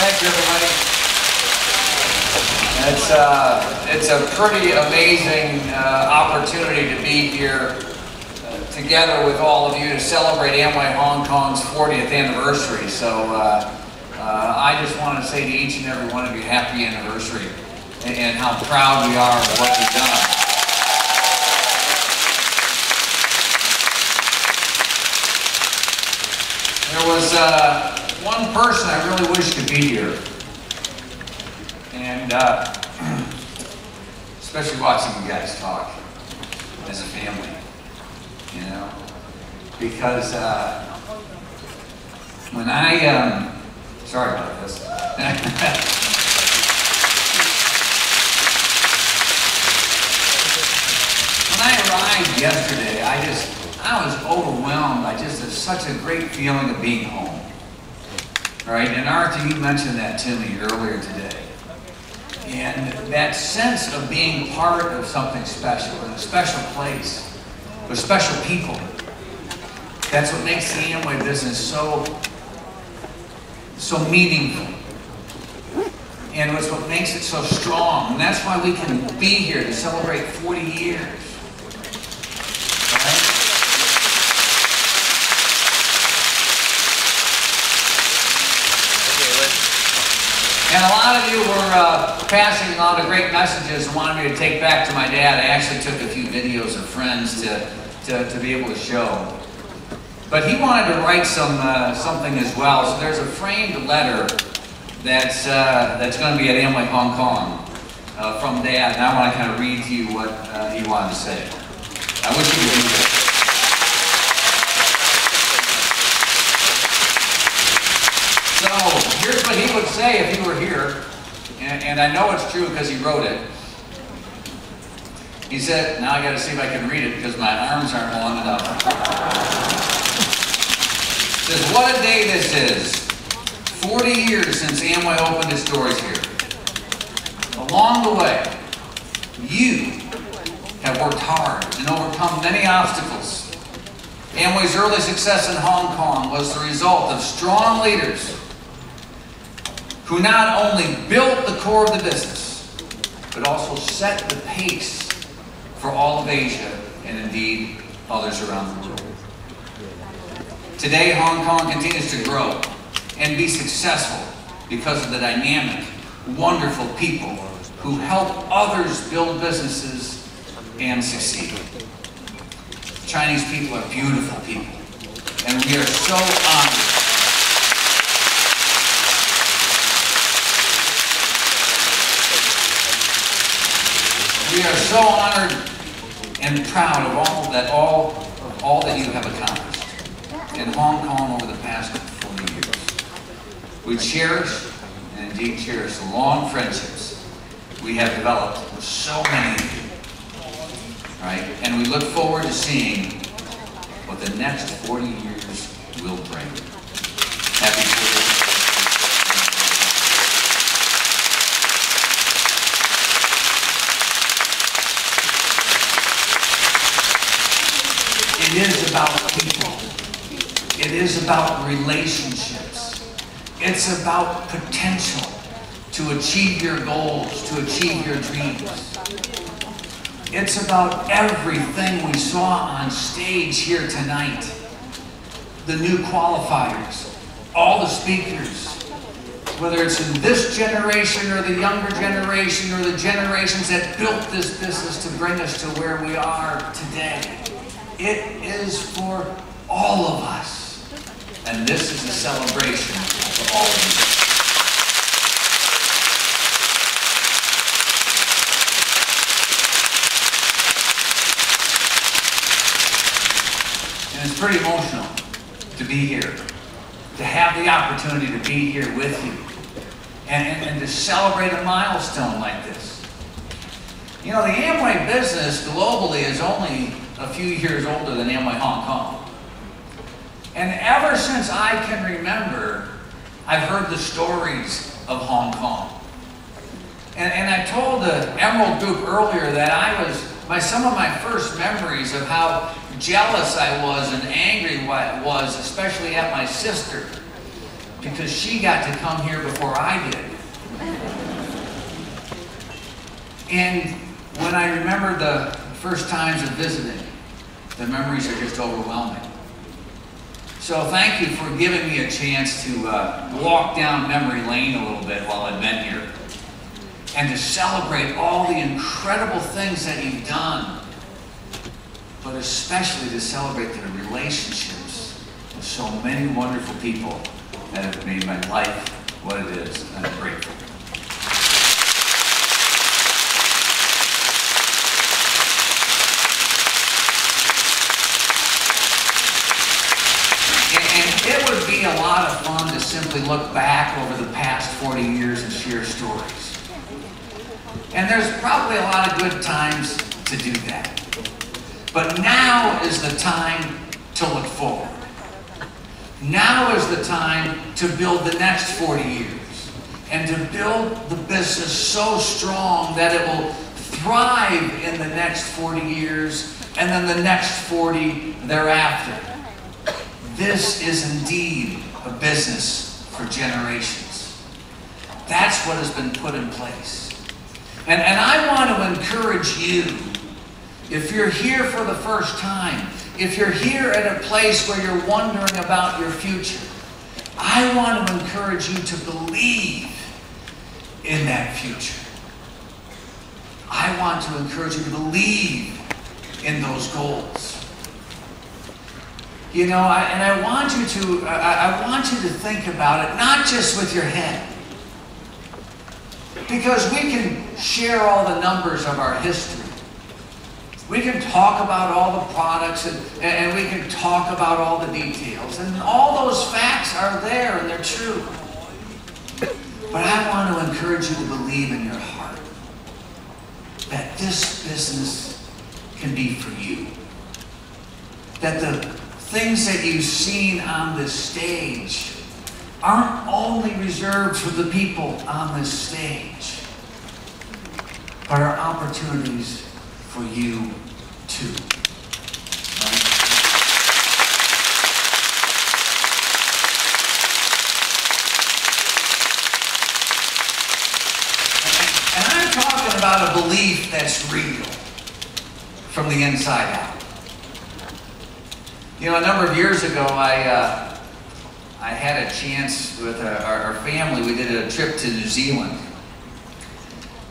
Thank you, everybody. It's a pretty amazing opportunity to be here together with all of you to celebrate Amway Hong Kong's 40th anniversary. So I just want to say to each and every one of you, happy anniversary, and how proud we are of what you've done. There was one person I really wish could be here, and especially watching you guys talk as a family, you know, because when I, sorry about this. When I arrived yesterday, I was overwhelmed by just such a great feeling of being home. Right? And Arthur, you mentioned that to me earlier today. And that sense of being part of something special, in a special place, with special people, that's what makes the Amway business so meaningful. And it's what makes it so strong. And that's why we can be here to celebrate 40 years. And a lot of you were passing on the great messages and wanted me to take back to my dad. I actually took a few videos of friends to be able to show. But he wanted to write something as well. So there's a framed letter that's going to be at Amway Hong Kong from Dad. And I want to kind of read to you what he wanted to say. I wish he could be here. So here's what he would say if he were here, and I know it's true because he wrote it. He said, now I got to see if I can read it because my arms aren't long enough. He says, what a day this is. 40 years since Amway opened its doors here. Along the way, you have worked hard and overcome many obstacles. Amway's early success in Hong Kong was the result of strong leaders who not only built the core of the business, but also set the pace for all of Asia and indeed others around the world. Today, Hong Kong continues to grow and be successful because of the dynamic, wonderful people who help others build businesses and succeed. Chinese people are beautiful people, and we are so honored. We are so honored and proud of all that you have accomplished in Hong Kong over the past 40 years. We cherish and indeed cherish the long friendships we have developed with so many of you. Right? And we look forward to seeing what the next 40 years will bring. Happy 40th. It is about people. It is about relationships. It's about potential to achieve your goals, to achieve your dreams. It's about everything we saw on stage here tonight. The new qualifiers, all the speakers, whether it's in this generation or the younger generation or the generations that built this business to bring us to where we are today. It is for all of us. And this is a celebration for all of you. And it's pretty emotional to be here, to have the opportunity to be here with you, and to celebrate a milestone like this. You know, the Amway business globally is only a few years older than Amway Hong Kong. And ever since I can remember, I've heard the stories of Hong Kong. And I told the Emerald Group earlier that some of my first memories of how jealous I was and angry I was, especially at my sister, because she got to come here before I did. And when I remember the first times of visiting, the memories are just overwhelming. So thank you for giving me a chance to walk down memory lane a little bit while I've been here, and to celebrate all the incredible things that you've done, but especially to celebrate the relationships with so many wonderful people that have made my life what it is, and I'm grateful. And it would be a lot of fun to simply look back over the past 40 years and share stories. And there's probably a lot of good times to do that. But now is the time to look forward. Now is the time to build the next 40 years and to build the business so strong that it will thrive in the next 40 years and then the next 40 thereafter. This is indeed a business for generations. That's what has been put in place. And I want to encourage you, if you're here for the first time, if you're here at a place where you're wondering about your future, I want to encourage you to believe in that future. I want to encourage you to believe in those goals. You know, I want you to think about it, not just with your head. Because we can share all the numbers of our history. We can talk about all the products and we can talk about all the details. And all those facts are there and they're true. But I want to encourage you to believe in your heart that this business can be for you. That the things that you've seen on this stage aren't only reserved for the people on this stage, but are opportunities for you too. Right? And I'm talking about a belief that's real from the inside out. You know, a number of years ago, I had a chance with our family. We did a trip to New Zealand.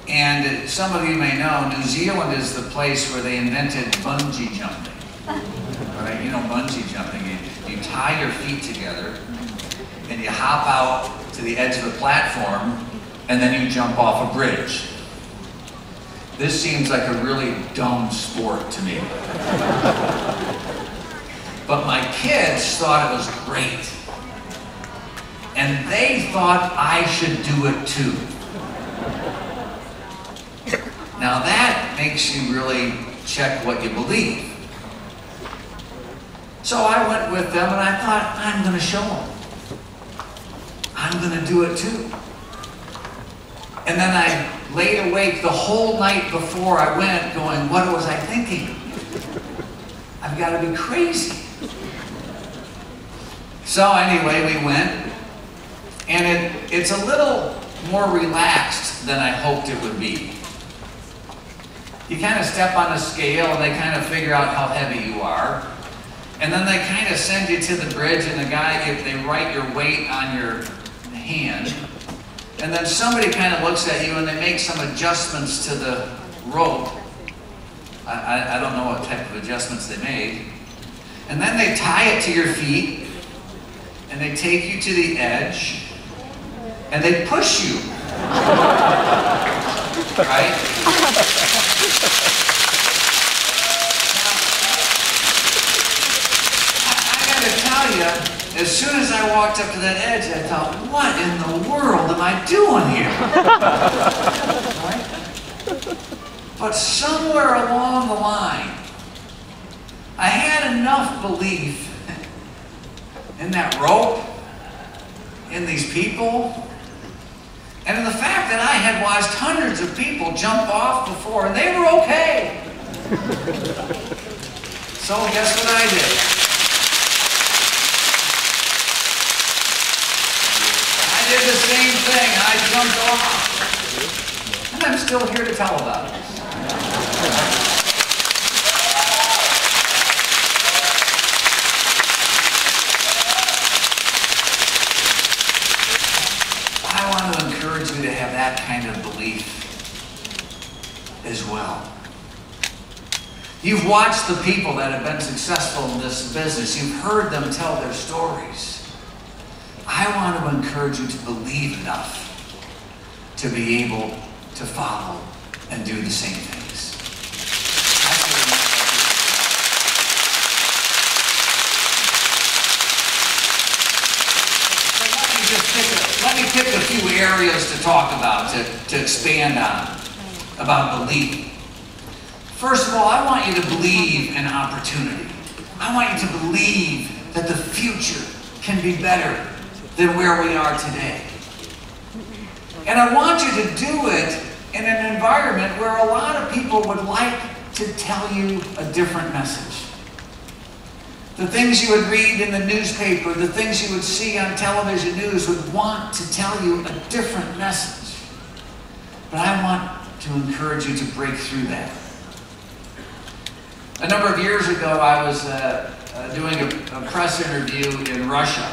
And some of you may know, New Zealand is the place where they invented bungee jumping. Right? You know bungee jumping. You tie your feet together, and you hop out to the edge of the platform, and then you jump off a bridge. This seems like a really dumb sport to me. But my kids thought it was great. And they thought I should do it too. Now that makes you really check what you believe. So I went with them and I thought, I'm going to show them. I'm going to do it too. And then I laid awake the whole night before I went going, what was I thinking? I've got to be crazy. So anyway, we went, and it's a little more relaxed than I hoped it would be. You kind of step on a scale, and they kind of figure out how heavy you are. And then they kind of send you to the bridge, and they write your weight on your hand. And then somebody kind of looks at you, and they make some adjustments to the rope. I don't know what type of adjustments they made. And then they tie it to your feet. And they take you to the edge, and they push you. Right? I gotta tell you, as soon as I walked up to that edge, I thought, what in the world am I doing here? Right? But somewhere along the line, I had enough belief in that rope, in these people, and in the fact that I had watched hundreds of people jump off before, and they were okay. So guess what I did? same thing. I jumped off. And I'm still here to tell about it. I want to encourage you to have that kind of belief as well. You've watched the people that have been successful in this business. You've heard them tell their stories. I want to encourage you to believe enough to be able to follow and do the same things. Let me pick a few areas to talk about, to expand on, about belief. First of all, I want you to believe in opportunity. I want you to believe that the future can be better than where we are today. And I want you to do it in an environment where a lot of people would like to tell you a different message. The things you would read in the newspaper, the things you would see on television news would want to tell you a different message. But I want to encourage you to break through that. A number of years ago, I was doing a press interview in Russia,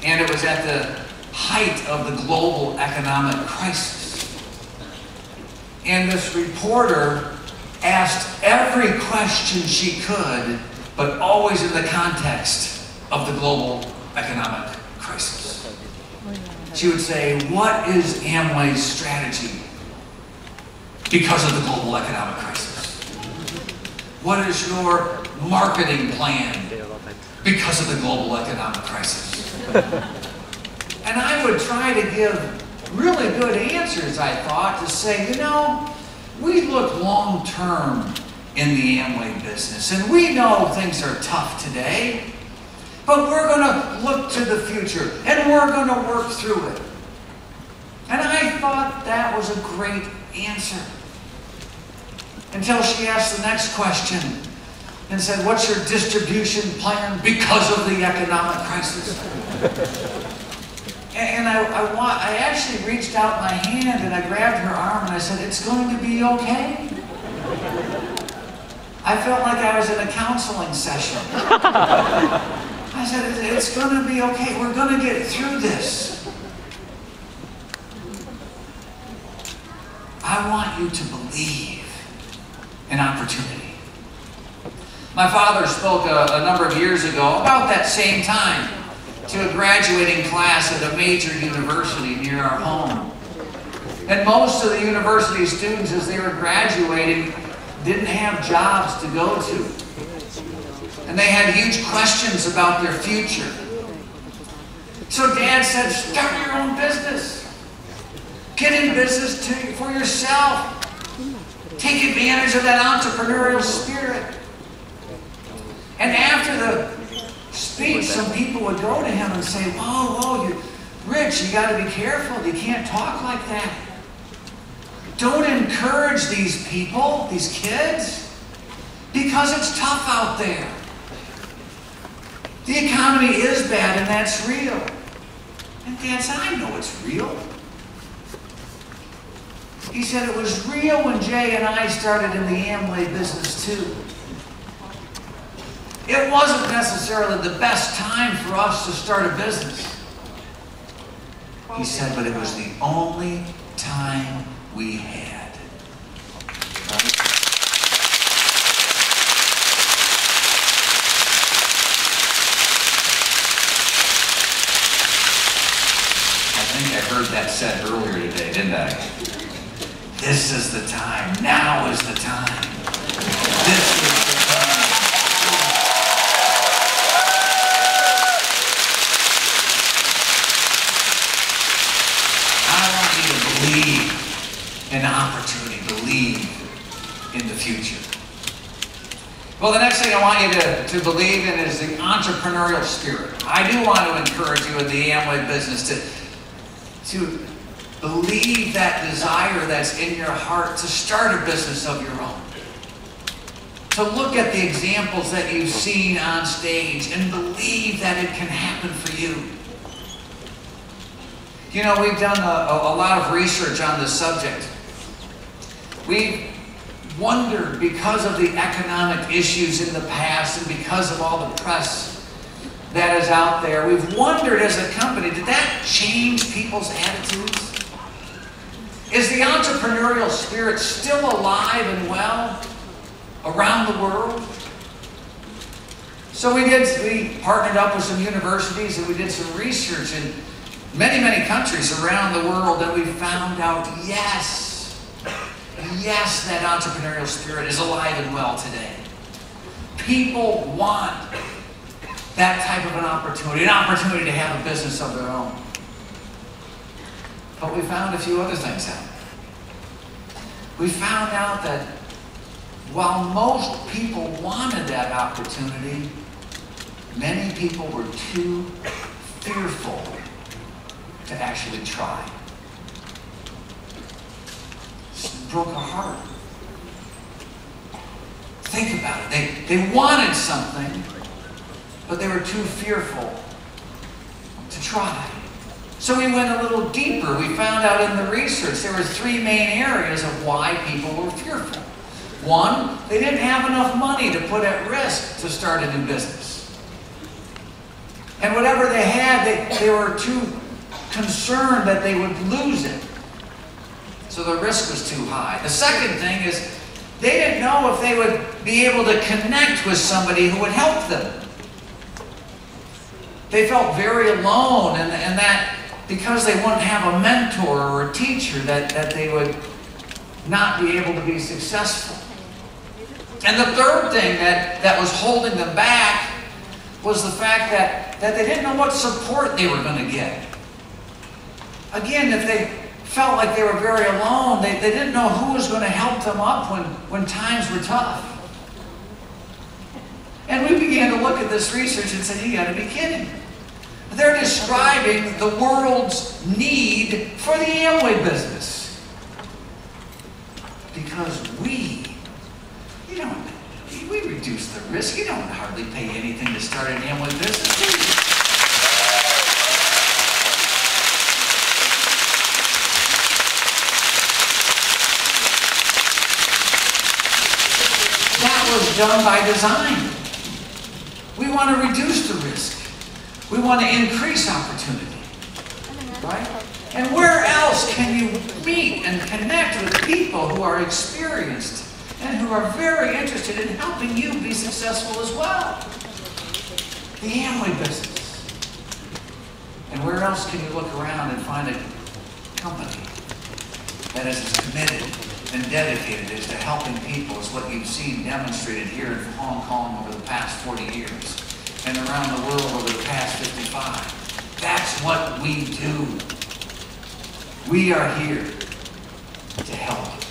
and it was at the height of the global economic crisis. And this reporter asked every question she could, but always in the context of the global economic crisis. She would say, "What is Amway's strategy because of the global economic crisis? What is your marketing plan because of the global economic crisis?" And I would try to give really good answers, I thought, to say, you know, we look long-term in the Amway business, and we know things are tough today, but we're going to look to the future, and we're going to work through it. And I thought that was a great answer. Until she asked the next question and said, "What's your distribution plan because of the economic crisis?" And I actually reached out my hand and I grabbed her arm and I said, "It's going to be okay." I felt like I was in a counseling session. I said, "It's going to be okay. We're going to get through this." I want you to believe in opportunity. My father spoke a number of years ago, about that same time, to a graduating class at a major university near our home. And most of the university students, as they were graduating, didn't have jobs to go to. And they had huge questions about their future. So Dad said, "Start your own business. Get in business for yourself. Take advantage of that entrepreneurial spirit." And after the speech, some people would go to him and say, whoa, Rich, you got to be careful. You can't talk like that. Don't encourage these people, these kids, because it's tough out there. The economy is bad, and that's real." And Dad said, "I know it's real." He said, "It was real when Jay and I started in the Amway business too. It wasn't necessarily the best time for us to start a business." He said, "But it was the only time we had." I think I heard that said earlier today, didn't I? This is the time. Now is the time. This is the time. I want you to believe in opportunity, believe in the future. Well, the next thing I want you to believe in is the entrepreneurial spirit. I do want to encourage you in the Amway business to believe that desire that's in your heart to start a business of your own. To look at the examples that you've seen on stage and believe that it can happen for you. You know, we've done a lot of research on this subject. We've wondered, because of the economic issues in the past and because of all the press that is out there, we've wondered as a company, did that change people's attitudes? Is the entrepreneurial spirit still alive and well around the world? So we partnered up with some universities and we did some research in many, many countries around the world, and we found out, yes, that entrepreneurial spirit is alive and well today. People want that type of an opportunity to have a business of their own. But we found a few other things out. We found out that while most people wanted that opportunity, many people were too fearful to actually try. It broke our heart. Think about it. They wanted something, but they were too fearful to try. So we went a little deeper. We found out in the research there were three main areas of why people were fearful. One, they didn't have enough money to put at risk to start a new business. And whatever they had, they were too concerned that they would lose it. So the risk was too high. The second thing is they didn't know if they would be able to connect with somebody who would help them. They felt very alone, and that because they wouldn't have a mentor or a teacher, that they would not be able to be successful. And the third thing that was holding them back was the fact that they didn't know what support they were going to get. Again, if they felt like they were very alone, they didn't know who was going to help them up when times were tough. And we began to look at this research and said, you got to be kidding. They're describing the world's need for the Amway business. Because we reduce the risk. You don't hardly pay anything to start an Amway business, do you? That was done by design. We want to reduce the risk. We want to increase opportunity, right? And where else can you meet and connect with people who are experienced and who are very interested in helping you be successful as well? The Amway business. And where else can you look around and find a company that is as committed and dedicated as to helping people as what you've seen demonstrated here in Hong Kong over the past 40 years? And around the world over the past 55. That's what we do. We are here to help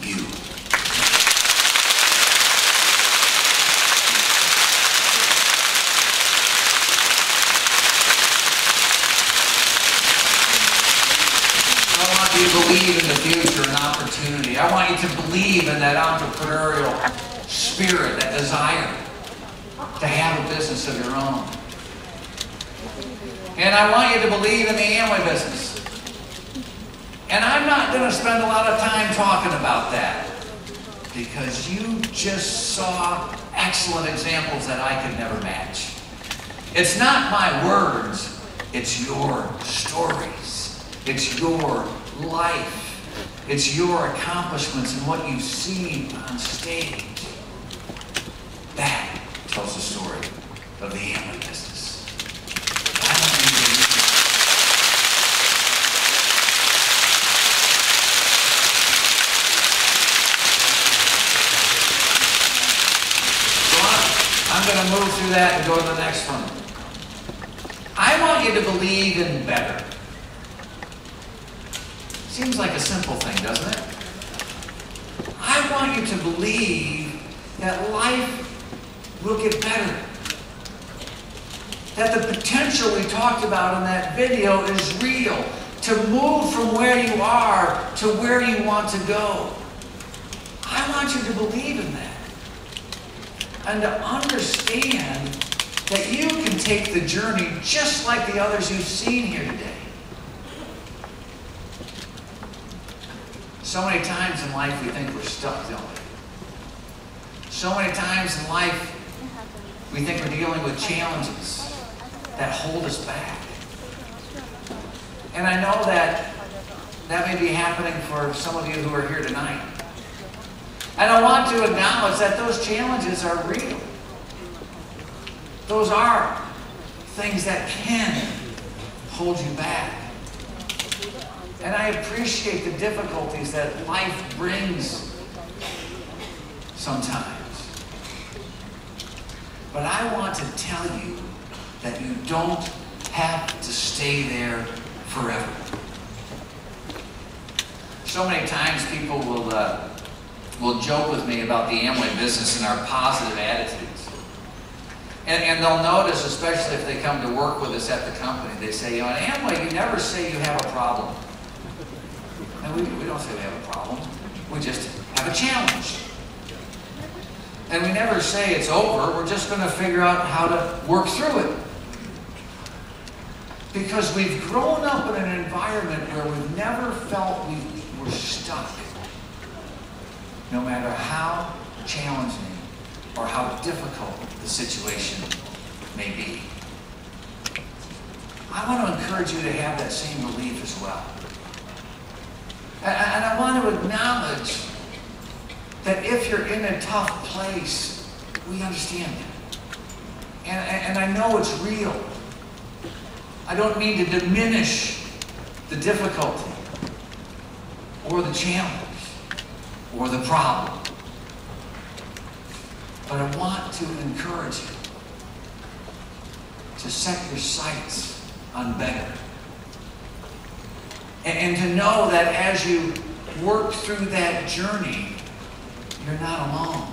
you. I want you to believe in the future and opportunity. I want you to believe in that entrepreneurial spirit, that desire to have a business of your own. And I want you to believe in the Amway business. And I'm not going to spend a lot of time talking about that, because you just saw excellent examples that I could never match. It's not my words, it's your stories. It's your life. It's your accomplishments and what you've seen on stage. That tells the story of the Amway business. I don't need to read it. So I'm going to move through that and go to the next one. I want you to believe in better. Seems like a simple thing, doesn't it? I want you to believe that life will get better. That the potential we talked about in that video is real. To move from where you are to where you want to go. I want you to believe in that. And to understand that you can take the journey just like the others you've seen here today. So many times in life we think we're stuck, don't we? So many times in life we think we're dealing with challenges that hold us back. And I know that may be happening for some of you who are here tonight. And I want to acknowledge that those challenges are real. Those are things that can hold you back. And I appreciate the difficulties that life brings sometimes. But I want to tell you that you don't have to stay there forever. So many times people will joke with me about the Amway business and our positive attitudes. And they'll notice, especially if they come to work with us at the company, they say, at Amway, you never say you have a problem. And we don't say we have a problem. We just have a challenge. And we never say it's over. We're just going to figure out how to work through it. Because we've grown up in an environment where we've never felt we were stuck. No matter how challenging or how difficult the situation may be. I want to encourage you to have that same belief as well. And I want to acknowledge that if you're in a tough place, we understand that. And I know it's real. I don't mean to diminish the difficulty or the challenge or the problem. But I want to encourage you to set your sights on better. And to know that as you work through that journey, you're not alone.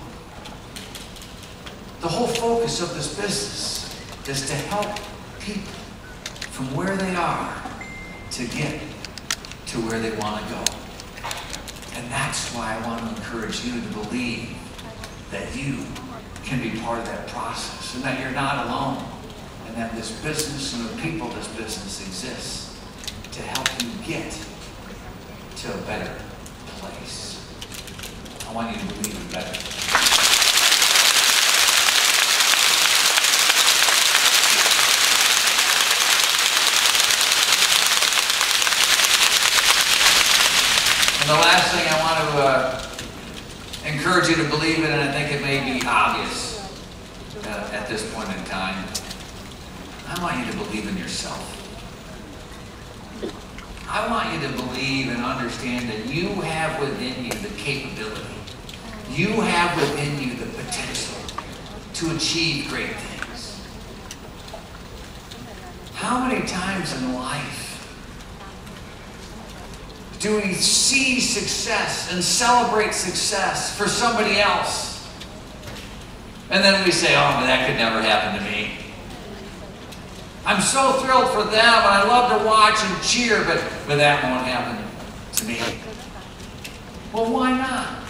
The whole focus of this business is to help people from where they are to get to where they want to go. And that's why I want to encourage you to believe that you can be part of that process and that you're not alone and that this business and the people of this business exists to help you get to a better place. I want you to believe it better. And the last thing I want to encourage you to believe in, and I think it may be obvious at this point in time, I want you to believe in yourself. I want you to believe and understand that you have within you the capability. You have within you the potential to achieve great things. How many times in life do we see success and celebrate success for somebody else? And then we say, oh, but that could never happen to me. I'm so thrilled for them, and I love to watch and cheer, but that won't happen to me. Well, why not?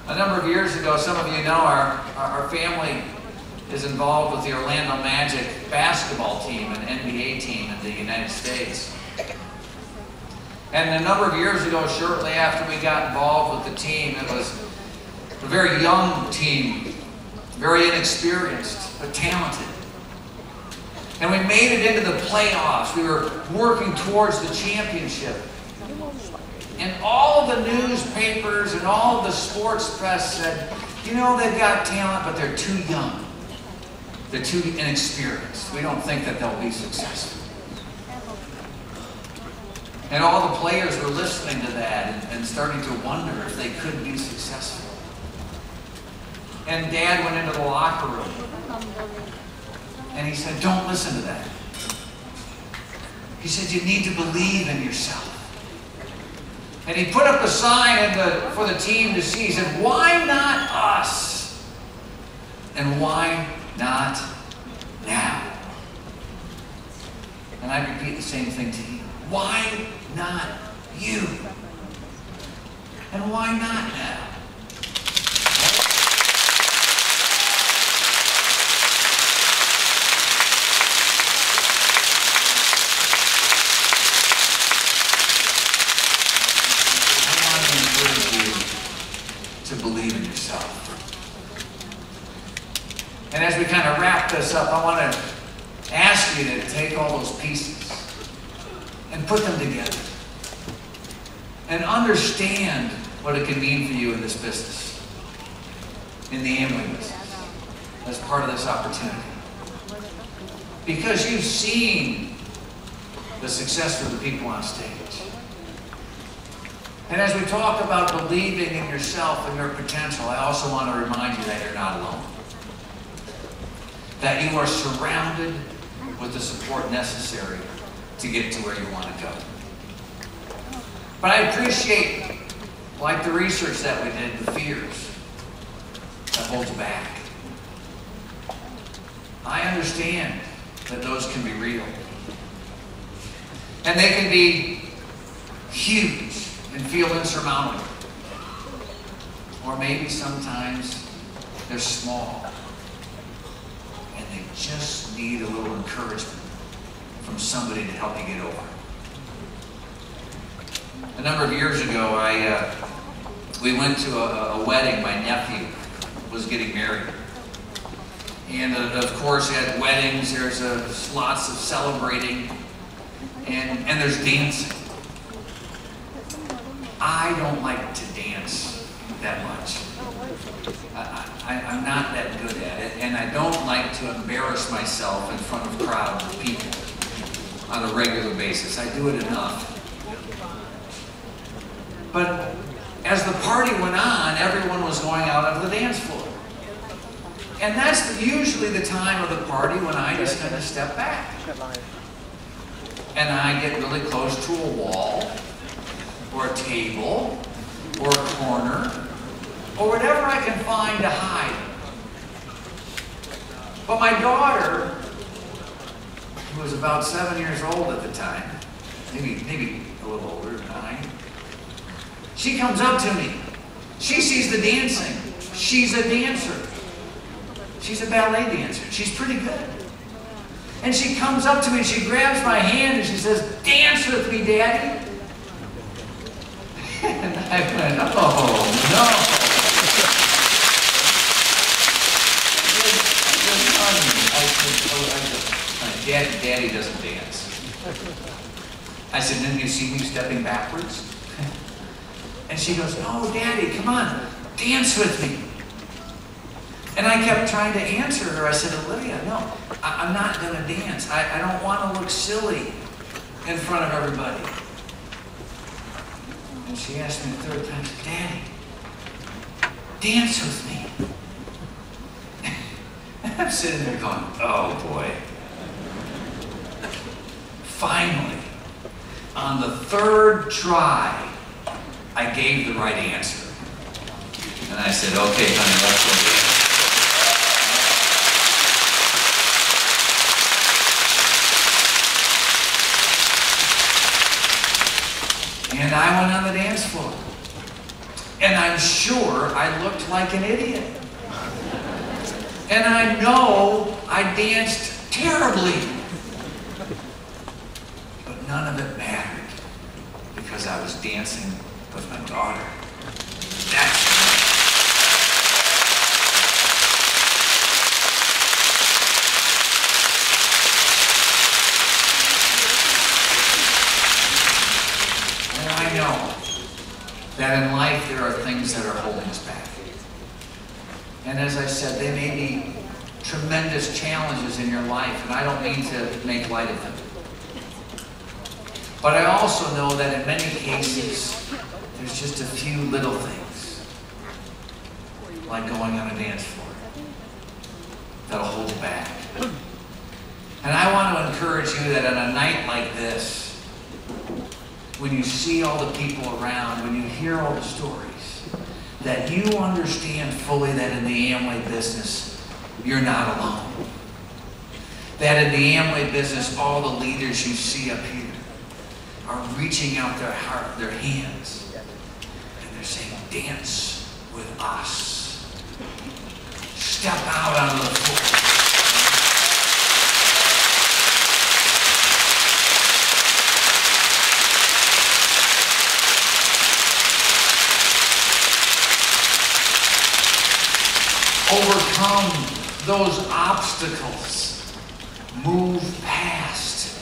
A number of years ago, some of you know our family is involved with the Orlando Magic basketball team and NBA team in the United States. And a number of years ago, shortly after we got involved with the team, it was a very young team, very inexperienced, but talented. And we made it into the playoffs. We were working towards the championship. And all of the newspapers and all of the sports press said, you know, they've got talent, but they're too young. They're too inexperienced. We don't think that they'll be successful. And all the players were listening to that and starting to wonder if they could be successful. And Dad went into the locker room and he said, don't listen to that. He said, you need to believe in yourself. And he put up a sign for the team to see. He said, why not us? And why not now? And I repeat the same thing to you. Why not you? And why not now? up, I want to ask you to take all those pieces and put them together and understand what it can mean for you in this business, in the Amway business, as part of this opportunity. Because you've seen the success of the people on stage. And as we talk about believing in yourself and your potential, I also want to remind you that you're not alone. That you are surrounded with the support necessary to get to where you want to go. But I appreciate, like the research that we did, the fears that holds back. I understand that those can be real. And they can be huge and feel insurmountable. Or maybe sometimes they're small and they just need a little encouragement from somebody to help you get over. A number of years ago, we went to a wedding. My nephew was getting married. And of course, at weddings, there's lots of celebrating and there's dancing. I don't like to dance that much. I'm not that good at it, and I don't like to embarrass myself in front of crowds of people on a regular basis. I do it enough. But as the party went on, everyone was going out onto the dance floor. And that's usually the time of the party when I just kind of step back. And I get really close to a wall, or a table, or a corner, or whatever I can find to hide. But my daughter, who was about 7 years old at the time, maybe a little older, 9, she comes up to me. She sees the dancing. She's a dancer. She's a ballet dancer. She's pretty good. And she comes up to me and she grabs my hand and she says, "Dance with me, Daddy." And I went, "Oh, no." I said, Daddy doesn't dance. I said, "Didn't you see me stepping backwards?" And she goes, "No, Daddy, come on, dance with me." And I kept trying to answer her. I said, "Olivia, no, I'm not going to dance. I don't want to look silly in front of everybody." And she asked me the third time, "Daddy, dance with me." And I'm sitting there going, oh boy. Finally, on the third try, I gave the right answer. And I said, "Okay, honey, let's go dance." And I went on the dance floor. And I'm sure I looked like an idiot. And I know I danced terribly. But none of it mattered because I was dancing with my daughter. That's I know that in life there are things that are holding us back. And as I said, they may be tremendous challenges in your life, and I don't mean to make light of them. But I also know that in many cases, there's just a few little things, like going on a dance floor, that'll hold you back. And I want to encourage you that on a night like this, when you see all the people around, when you hear all the stories, that you understand fully that in the Amway business, you're not alone. That in the Amway business, all the leaders you see up here are reaching out their heart, their hands, and they're saying, "Dance with us. Step out onto the floor." Overcome those obstacles. Move past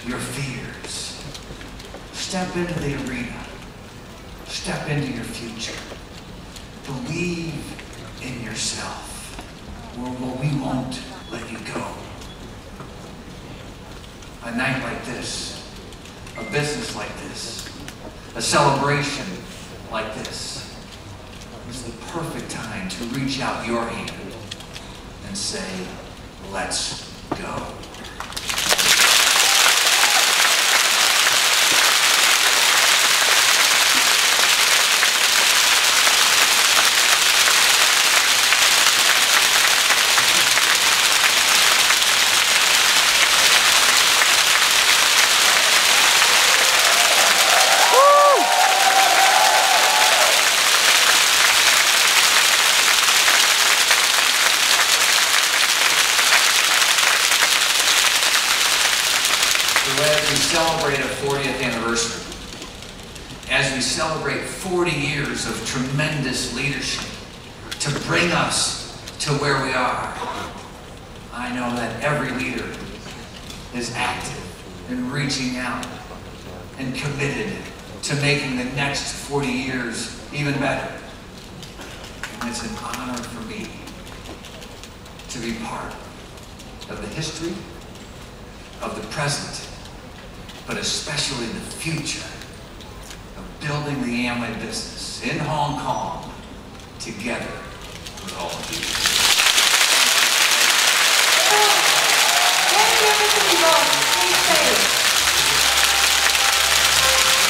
your fears. Step into the arena. Step into your future. Believe in yourself. We won't let you go. A night like this, a business like this, a celebration like this is the perfect time to reach out your hand and say, let's go. As we celebrate a 40th anniversary, as we celebrate 40 years of tremendous leadership to bring us to where we are, I know that every leader is active in reaching out and committed to making the next 40 years even better. And it's an honor for me to be part of the history, of the present, but especially the future of building the Amway business in Hong Kong together with all of you. Thank you, Mr. Devos. Please stay.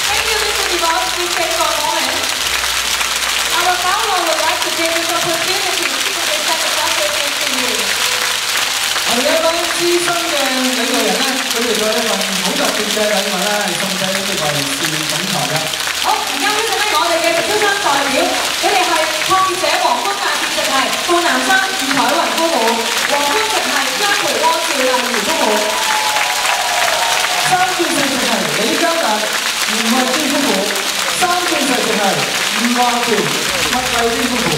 Thank you, Mr. Devos. Please stay for a moment. Our founder would like to take this opportunity to present the message to you. 我哋一班資深嘅領導人咧，佢哋有一份好特別嘅禮物咧，係送俾呢個事業總裁嘅。好，而家呢陣咧，我哋嘅招商代表，佢哋係創業者黃坤大主席係顧南山、余彩雲夫婦，黃坤直係張培安、趙麗如夫婦。三戰四直係李家達、袁慧芝夫婦，三戰四直係余華權、麥麗芝夫婦。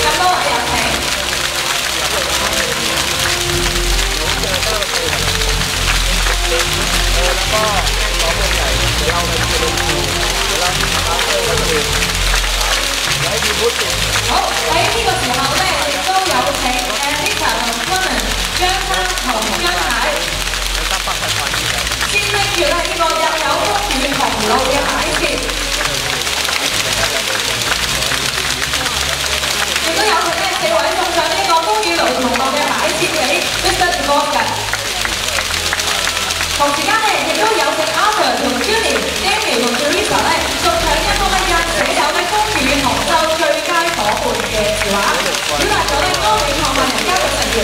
咁多位有請。好，喺呢個時候咧，亦都有請 Anita 同 Clement 張生同張太先拎住咧呢個印有公園紅路嘅擺設。亦都有請呢4位送上呢個風雨雷同樂嘅擺設俾 Mr. Devos 嘅。同時間呢，亦都有請 Arthur 同 Julie、Daniel 同 Teresa 呢送上一封印寫有呢風雨同舟最佳伙伴嘅字畫，表達咗呢歌美創辦人家族成員